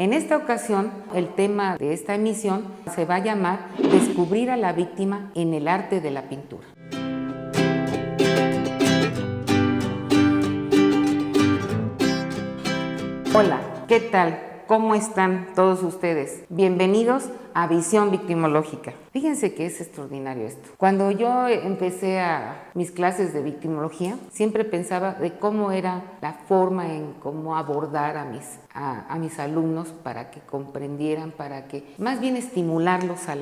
En esta ocasión, el tema de esta emisión se va a llamar Descubrir a la víctima en el arte de la pintura. Hola, ¿qué tal? ¿Cómo están todos ustedes? Bienvenidos a Visión Victimológica. Fíjense que es extraordinario esto. Cuando yo empecé mis clases de victimología, siempre pensaba de cómo era la forma en cómo abordar a mis alumnos para que comprendieran, para que más bien estimularlos a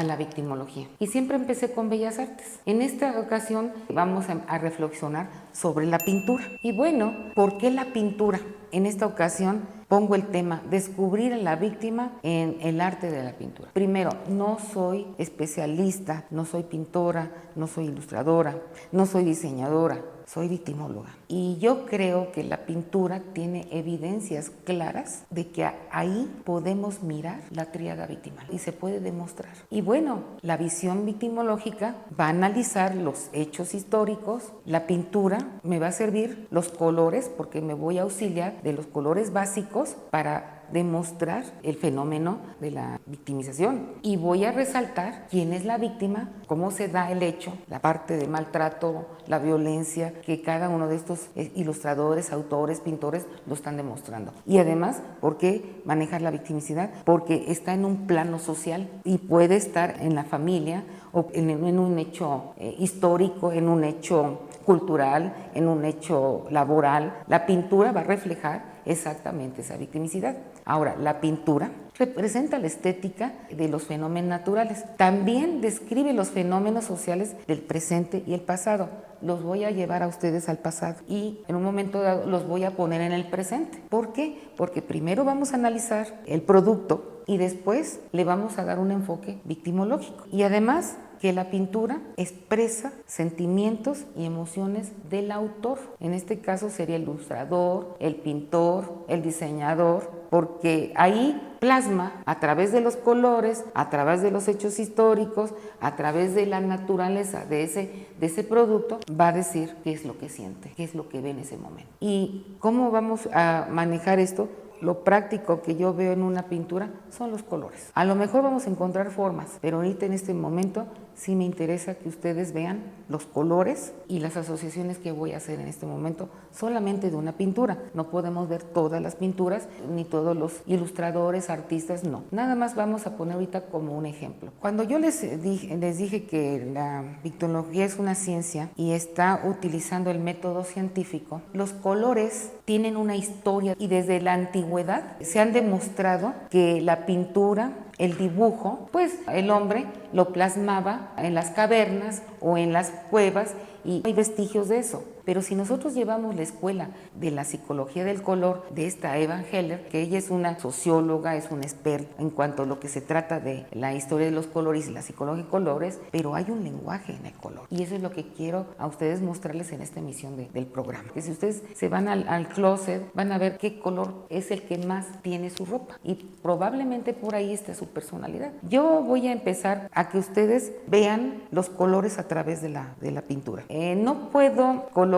la victimología. Y siempre empecé con Bellas Artes. En esta ocasión vamos a reflexionar sobre la pintura. Y bueno, ¿por qué la pintura? En esta ocasión pongo el tema Descubrir a la víctima en el arte de la pintura. Primero, no soy especialista, no soy pintora, no soy ilustradora, no soy diseñadora, soy victimóloga. Y yo creo que la pintura tiene evidencias claras de que ahí podemos mirar la tríada victimal y se puede demostrar. Y bueno, la visión victimológica va a analizar los hechos históricos. La pintura me va a servir los colores porque me voy a auxiliar de los colores básicos para demostrar el fenómeno de la victimización y voy a resaltar quién es la víctima, cómo se da el hecho, la parte de maltrato, la violencia que cada uno de estos ilustradores, autores, pintores lo están demostrando. Y además, ¿por qué manejar la victimicidad? Porque está en un plano social y puede estar en la familia o en un hecho histórico, en un hecho cultural, en un hecho laboral. La pintura va a reflejar exactamente esa victimicidad. Ahora, la pintura representa la estética de los fenómenos naturales. También describe los fenómenos sociales del presente y el pasado. Los voy a llevar a ustedes al pasado y en un momento dado los voy a poner en el presente. ¿Por qué? Porque primero vamos a analizar el producto y después le vamos a dar un enfoque victimológico. Y además que la pintura expresa sentimientos y emociones del autor. En este caso sería el ilustrador, el pintor, el diseñador, porque ahí plasma a través de los colores, a través de los hechos históricos, a través de la naturaleza de ese producto, va a decir qué es lo que siente, qué es lo que ve en ese momento. ¿Y cómo vamos a manejar esto? Lo práctico que yo veo en una pintura son los colores. A lo mejor vamos a encontrar formas, pero ahorita en este momento sí me interesa que ustedes vean los colores y las asociaciones que voy a hacer en este momento solamente de una pintura. No podemos ver todas las pinturas, ni todos los ilustradores, artistas, no. Nada más vamos a poner ahorita como un ejemplo. Cuando yo les dije que la victimología es una ciencia y está utilizando el método científico, los colores tienen una historia y desde la antigüedad se han demostrado que la pintura, el dibujo, pues el hombre lo plasmaba en las cavernas o en las cuevas y hay vestigios de eso. Pero si nosotros llevamos la escuela de la psicología del color de esta Eva Heller, que ella es una socióloga, es una experta en cuanto a lo que se trata de la historia de los colores y la psicología de colores, pero hay un lenguaje en el color. Y eso es lo que quiero a ustedes mostrarles en esta emisión del programa. Que si ustedes se van al closet, van a ver qué color es el que más tiene su ropa. Y probablemente por ahí está su personalidad. Yo voy a empezar a que ustedes vean los colores a través de la pintura. No puedo colocar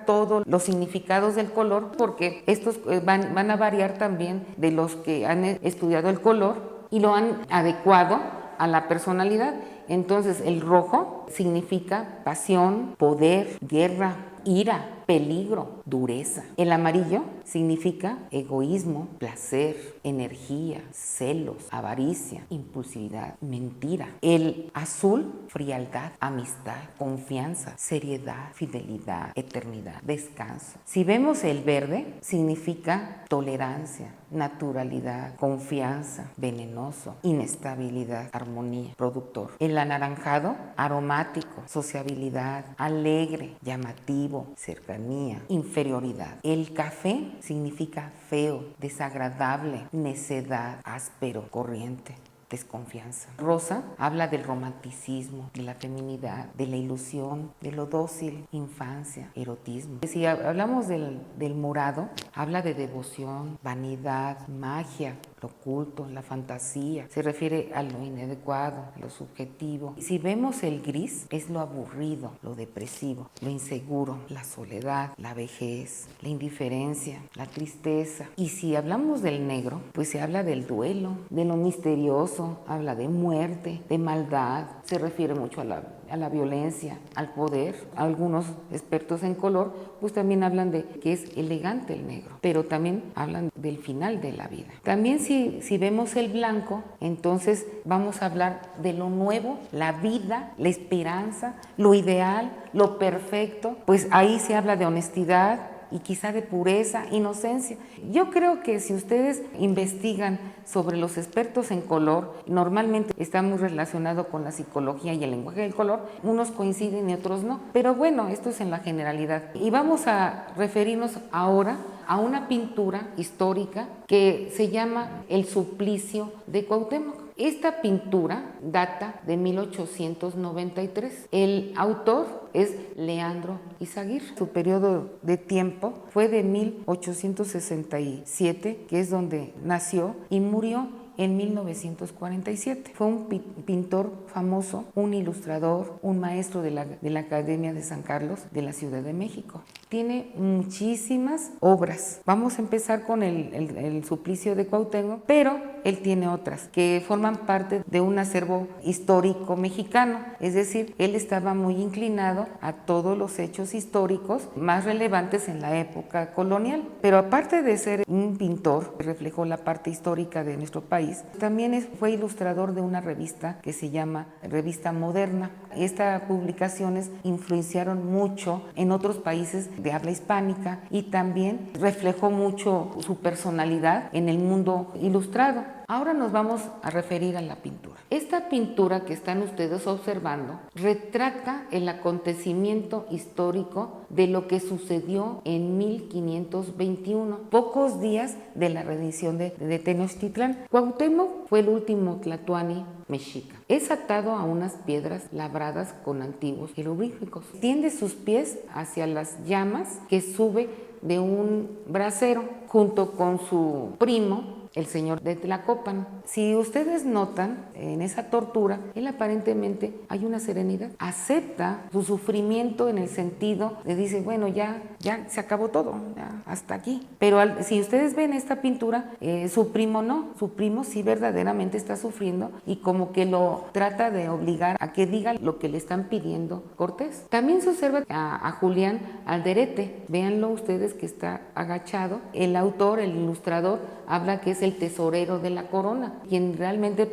todos los significados del color porque estos van a variar también de los que han estudiado el color y lo han adecuado a la personalidad. Entonces el rojo significa pasión, poder, guerra, ira, peligro, dureza. El amarillo significa egoísmo, placer, energía, celos, avaricia, impulsividad, mentira. El azul, frialdad, amistad, confianza, seriedad, fidelidad, eternidad, descanso. Si vemos el verde, significa tolerancia, naturalidad, confianza, venenoso, inestabilidad, armonía, productor. El anaranjado, aromático, sociabilidad, alegre, llamativo, cercanía, inferioridad. El café significa feo, desagradable, necedad, áspero, corriente, desconfianza. Rosa habla del romanticismo, de la feminidad, de la ilusión, de lo dócil, infancia, erotismo. Si hablamos del morado, habla de devoción, vanidad, magia, lo oculto, la fantasía, se refiere a lo inadecuado, a lo subjetivo. Si vemos el gris, es lo aburrido, lo depresivo, lo inseguro, la soledad, la vejez, la indiferencia, la tristeza. Y si hablamos del negro, pues se habla del duelo, de lo misterioso, habla de muerte, de maldad, se refiere mucho a la violencia, al poder. Algunos expertos en color pues también hablan de que es elegante el negro, pero también hablan del final de la vida. También si vemos el blanco, entonces vamos a hablar de lo nuevo, la vida, la esperanza, lo ideal, lo perfecto. Pues ahí se habla de honestidad y quizá de pureza, inocencia. Yo creo que si ustedes investigan sobre los expertos en color, normalmente está muy relacionado con la psicología y el lenguaje del color, unos coinciden y otros no, pero bueno, esto es en la generalidad. Y vamos a referirnos ahora a una pintura histórica que se llama El Suplicio de Cuauhtémoc. Esta pintura data de 1893. El autor es Leandro Izaguirre. Su periodo de tiempo fue de 1867, que es donde nació, y murió en 1947. Fue un pintor famoso, un ilustrador, un maestro de la Academia de San Carlos de la Ciudad de México. Tiene muchísimas obras. Vamos a empezar con el Suplicio de Cuauhtémoc, pero él tiene otras que forman parte de un acervo histórico mexicano. Es decir, él estaba muy inclinado a todos los hechos históricos más relevantes en la época colonial. Pero aparte de ser un pintor que reflejó la parte histórica de nuestro país, también fue ilustrador de una revista que se llama Revista Moderna. Estas publicaciones influenciaron mucho en otros países de habla hispánica y también reflejó mucho su personalidad en el mundo ilustrado. Ahora nos vamos a referir a la pintura. Esta pintura que están ustedes observando retrata el acontecimiento histórico de lo que sucedió en 1521, pocos días de la rendición de Tenochtitlán. Cuauhtémoc fue el último tlatoani mexica. Es atado a unas piedras labradas con antiguos jeroglíficos. Tiende sus pies hacia las llamas que sube de un brasero junto con su primo, el señor de Tlacopan. Si ustedes notan en esa tortura, él aparentemente hay una serenidad, acepta su sufrimiento en el sentido de dice, bueno, ya se acabó todo, ya hasta aquí. Pero si ustedes ven esta pintura, su primo no, su primo sí verdaderamente está sufriendo y como que lo trata de obligar a que diga lo que le están pidiendo Cortés. También se observa a Julián Alderete, véanlo ustedes que está agachado. El autor, el ilustrador, habla que es el tesorero de la corona, quien realmente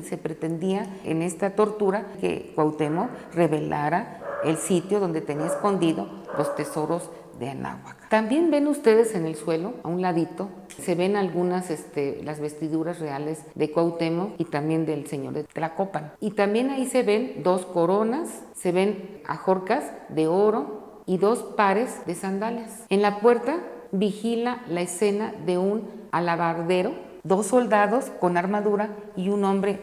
se pretendía en esta tortura que Cuauhtémoc revelara el sitio donde tenía escondido los tesoros de Anáhuac. También ven ustedes en el suelo, a un ladito, se ven algunas las vestiduras reales de Cuauhtémoc y también del señor de Tlacopan. Y también ahí se ven dos coronas, se ven ajorcas de oro y dos pares de sandalias. En la puerta vigila la escena de un alabardero, dos soldados con armadura y un hombre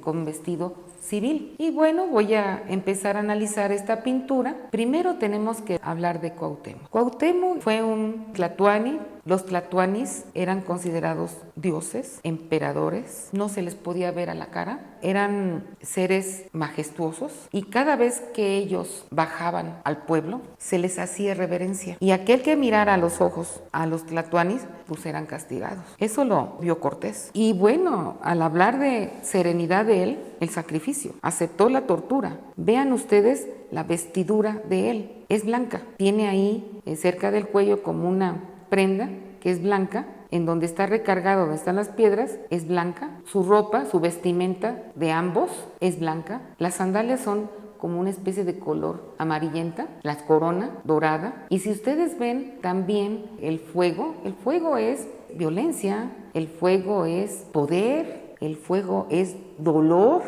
con vestido civil. Y bueno, voy a empezar a analizar esta pintura. Primero tenemos que hablar de Cuauhtémoc. Cuauhtémoc fue un tlatoani. Los tlatoanis eran considerados dioses, emperadores, no se les podía ver a la cara, eran seres majestuosos y cada vez que ellos bajaban al pueblo se les hacía reverencia y aquel que mirara a los ojos a los tlatoanis pues eran castigados. Eso lo vio Cortés. Y bueno, al hablar de serenidad de él, el sacrificio, aceptó la tortura. Vean ustedes la vestidura de él, es blanca, tiene ahí cerca del cuello como una prenda que es blanca, en donde está recargado, donde están las piedras, es blanca, su ropa, su vestimenta de ambos es blanca, las sandalias son como una especie de color amarillenta, la corona dorada, y si ustedes ven también el fuego es violencia, el fuego es poder, el fuego es dolor,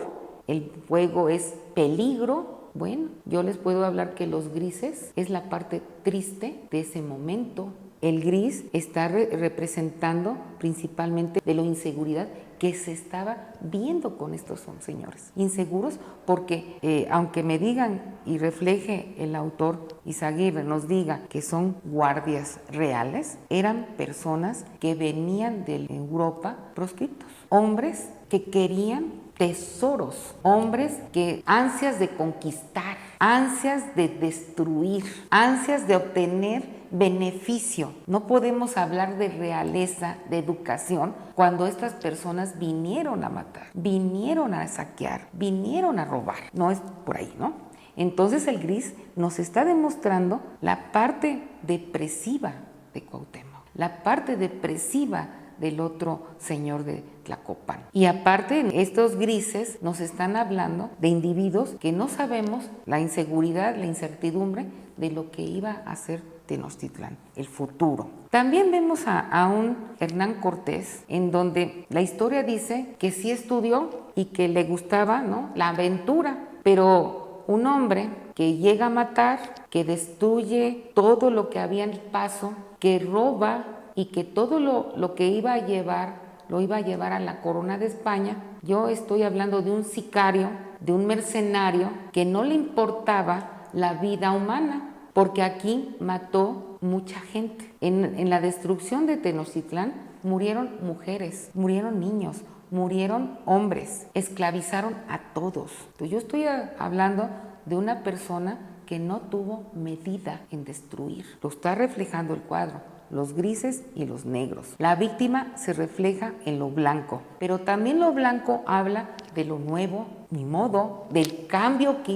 el fuego es peligro. Bueno, yo les puedo hablar que los grises es la parte triste de ese momento El gris está representando principalmente de la inseguridad que se estaba viendo con estos señores. Inseguros porque aunque me digan y refleje el autor Izaguirre, nos diga que son guardias reales, eran personas que venían de Europa proscritos, hombres que querían tesoros, hombres que ansias de conquistar, ansias de destruir, ansias de obtener beneficio. No podemos hablar de realeza, de educación, cuando estas personas vinieron a matar, vinieron a saquear, vinieron a robar. No es por ahí, ¿no? Entonces el gris nos está demostrando la parte depresiva de Cuauhtémoc, la parte depresiva del otro señor de Tlacopan. Y aparte, estos grises nos están hablando de individuos que no sabemos la inseguridad, la incertidumbre de lo que iba a ser Tenochtitlán, el futuro. También vemos a un Hernán Cortés, en donde la historia dice que sí estudió y que le gustaba, ¿no?, la aventura, pero un hombre que llega a matar, que destruye todo lo que había en el paso, que roba y que todo lo que iba a llevar, lo iba a llevar a la corona de España. Yo estoy hablando de un sicario, de un mercenario que no le importaba la vida humana, porque aquí mató mucha gente. En la destrucción de Tenochtitlán murieron mujeres, murieron niños, murieron hombres, esclavizaron a todos. Entonces yo estoy hablando de una persona que no tuvo medida en destruir. Lo está reflejando el cuadro, los grises y los negros. La víctima se refleja en lo blanco, pero también lo blanco habla de lo nuevo, ni modo, del cambio que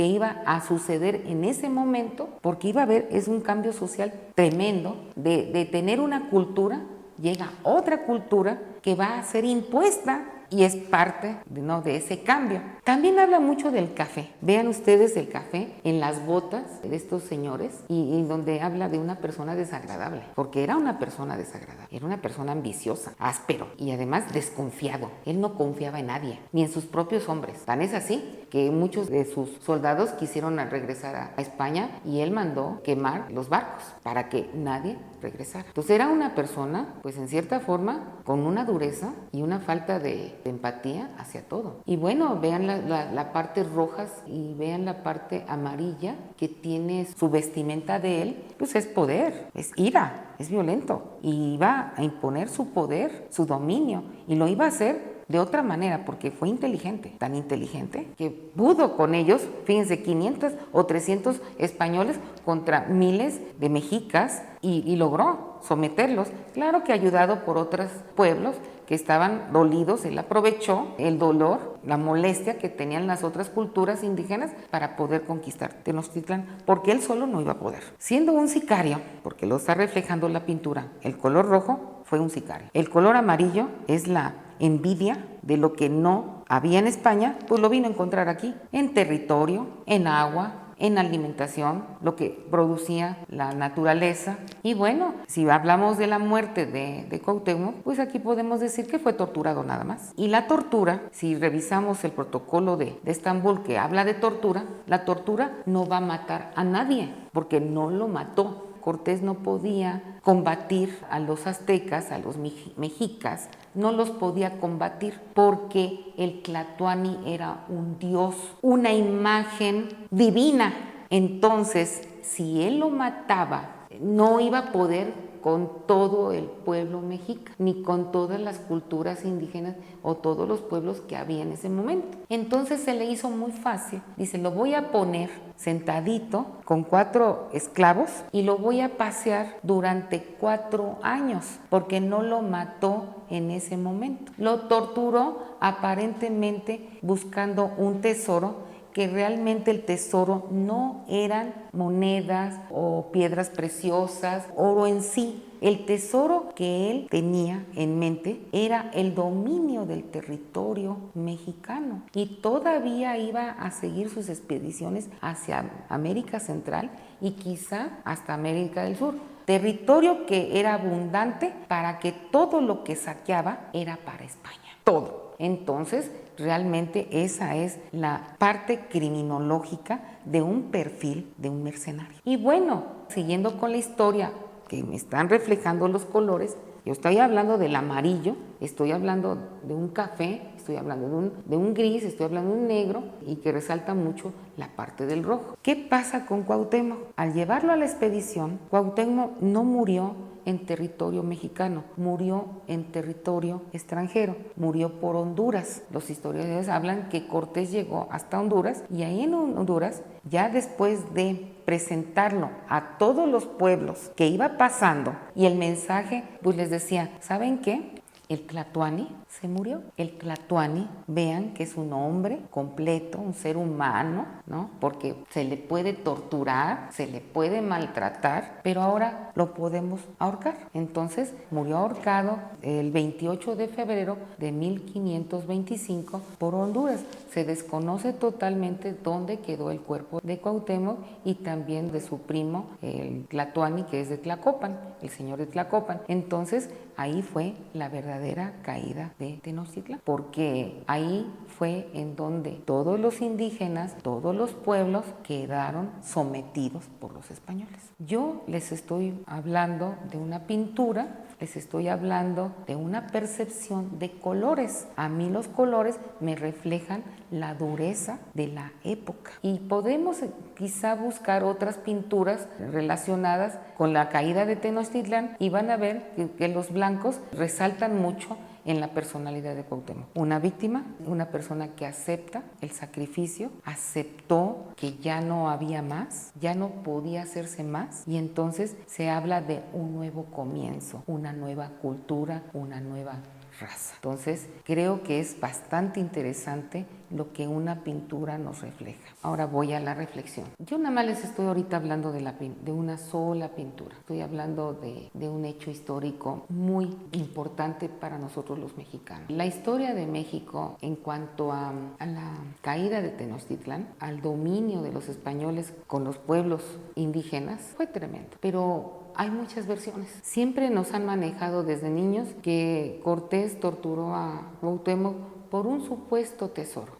iba a suceder en ese momento, porque iba a haber, es un cambio social tremendo, de tener una cultura, llega otra cultura que va a ser impuesta y es parte de ese cambio. También habla mucho del café. Vean ustedes el café en las botas de estos señores y donde habla de una persona desagradable, porque era una persona desagradable, era una persona ambiciosa, áspero y además desconfiado. Él no confiaba en nadie, ni en sus propios hombres. Tan es así que muchos de sus soldados quisieron regresar a España y él mandó quemar los barcos para que nadie regresara. Entonces era una persona, pues en cierta forma, con una dureza y una falta de empatía hacia todo. Y bueno, vean la parte rojas y vean la parte amarilla que tiene su vestimenta de él, pues es poder, es ira, es violento. Y iba a imponer su poder, su dominio, y lo iba a hacer de otra manera, porque fue inteligente, tan inteligente, que pudo con ellos, fíjense, 500 o 300 españoles contra miles de mexicas y logró someterlos, claro que ayudado por otros pueblos que estaban dolidos. Él aprovechó el dolor, la molestia que tenían las otras culturas indígenas para poder conquistar Tenochtitlán, porque él solo no iba a poder. Siendo un sicario, porque lo está reflejando la pintura, el color rojo fue un sicario. El color amarillo es la envidia de lo que no había en España, pues lo vino a encontrar aquí, en territorio, en agua, en alimentación, lo que producía la naturaleza. Y bueno, si hablamos de la muerte de Cuauhtémoc, pues aquí podemos decir que fue torturado nada más. Y la tortura, si revisamos el protocolo de Estambul que habla de tortura, la tortura no va a matar a nadie, porque no lo mató. Cortés no podía combatir a los aztecas, a los mexicas, no los podía combatir porque el Tlatoani era un dios, una imagen divina. Entonces, si él lo mataba, no iba a poder con todo el pueblo mexica, ni con todas las culturas indígenas o todos los pueblos que había en ese momento. Entonces se le hizo muy fácil. Dice, lo voy a poner sentadito con 4 esclavos y lo voy a pasear durante 4 años, porque no lo mató en ese momento. Lo torturó aparentemente buscando un tesoro, que realmente el tesoro no eran monedas o piedras preciosas, oro en sí. El tesoro que él tenía en mente era el dominio del territorio mexicano, y todavía iba a seguir sus expediciones hacia América Central y quizá hasta América del Sur. Territorio que era abundante para que todo lo que saqueaba era para España, todo. Entonces, realmente esa es la parte criminológica de un perfil de un mercenario. Y bueno, siguiendo con la historia que me están reflejando los colores. Yo estoy hablando del amarillo, estoy hablando de un café, estoy hablando de un gris, estoy hablando de un negro y que resalta mucho la parte del rojo. ¿Qué pasa con Cuauhtémoc? Al llevarlo a la expedición, Cuauhtémoc no murió en territorio mexicano, murió en territorio extranjero, murió por Honduras. Los historiadores hablan que Cortés llegó hasta Honduras y ahí en Honduras, ya después de presentarlo a todos los pueblos que iba pasando y el mensaje pues les decía, ¿saben qué? El Tlatoani se murió. El Tlatoani, vean que es un hombre completo, un ser humano, ¿no? Porque se le puede torturar, se le puede maltratar, pero ahora lo podemos ahorcar. Entonces murió ahorcado el 28 de febrero de 1525 por Honduras. Se desconoce totalmente dónde quedó el cuerpo de Cuauhtémoc y también de su primo, el Tlatoani, que es de Tlacopan, el señor de Tlacopan. Entonces ahí fue la verdadera caída de Tenochtitlan, porque ahí fue en donde todos los indígenas, todos los pueblos quedaron sometidos por los españoles. Yo les estoy hablando de una pintura, les estoy hablando de una percepción de colores. A mí los colores me reflejan la dureza de la época. Y podemos quizá buscar otras pinturas relacionadas con la caída de Tenochtitlan y van a ver que los blancos resaltan mucho en la personalidad de Cuauhtémoc. Una víctima, una persona que acepta el sacrificio, aceptó que ya no había más, ya no podía hacerse más, y entonces se habla de un nuevo comienzo, una nueva cultura, una nueva raza. Entonces creo que es bastante interesante lo que una pintura nos refleja. Ahora voy a la reflexión. Yo nada más les estoy ahorita hablando de una sola pintura. Estoy hablando de un hecho histórico muy importante para nosotros los mexicanos. La historia de México en cuanto a la caída de Tenochtitlan, al dominio de los españoles con los pueblos indígenas, fue tremendo. Pero hay muchas versiones. Siempre nos han manejado desde niños que Cortés torturó a Cuauhtémoc por un supuesto tesoro,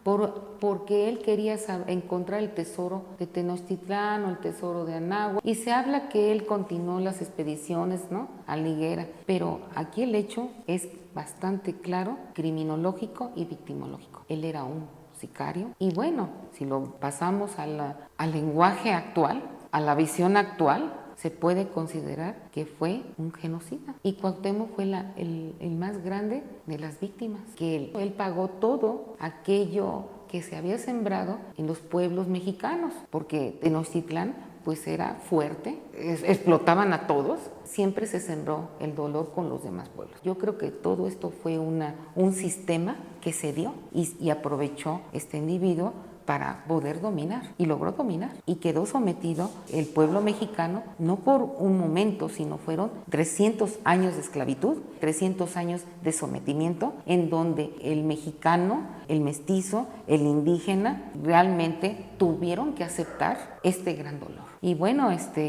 porque él quería encontrar el tesoro de Tenochtitlán o el tesoro de Anáhuac, y se habla que él continuó las expediciones, ¿no?, a la higuera, pero aquí el hecho es bastante claro, criminológico y victimológico. Él era un sicario, y bueno, si lo pasamos al lenguaje actual, a la visión actual, se puede considerar que fue un genocida. Y Cuauhtémoc fue el más grande de las víctimas, que él pagó todo aquello que se había sembrado en los pueblos mexicanos, porque Tenochtitlán pues era fuerte, explotaban a todos, siempre se sembró el dolor con los demás pueblos. Yo creo que todo esto fue un sistema que se dio y aprovechó este individuo para poder dominar, y logró dominar, y quedó sometido el pueblo mexicano, no por un momento, sino fueron 300 años de esclavitud, 300 años de sometimiento, en donde el mexicano, el mestizo, el indígena, realmente tuvieron que aceptar este gran dolor. Y bueno,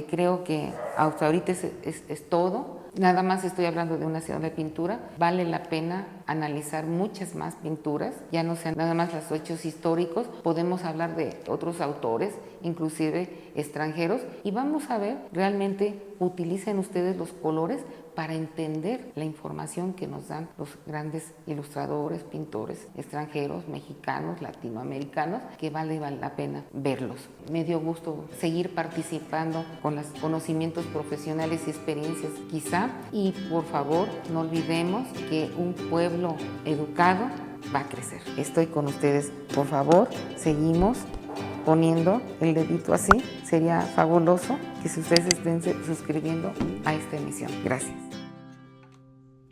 creo que hasta ahorita es todo. Nada más estoy hablando de una sola pintura. Vale la pena analizar muchas más pinturas, ya no sean nada más los hechos históricos. Podemos hablar de otros autores, inclusive extranjeros, y vamos a ver, realmente utilicen ustedes los colores para entender la información que nos dan los grandes ilustradores, pintores extranjeros, mexicanos, latinoamericanos, que vale la pena verlos. Me dio gusto seguir participando con los conocimientos profesionales y experiencias quizá, y por favor no olvidemos que un pueblo educado va a crecer. Estoy con ustedes, por favor, seguimos poniendo el dedito así. Sería fabuloso que si ustedes estén suscribiendo a esta emisión. Gracias.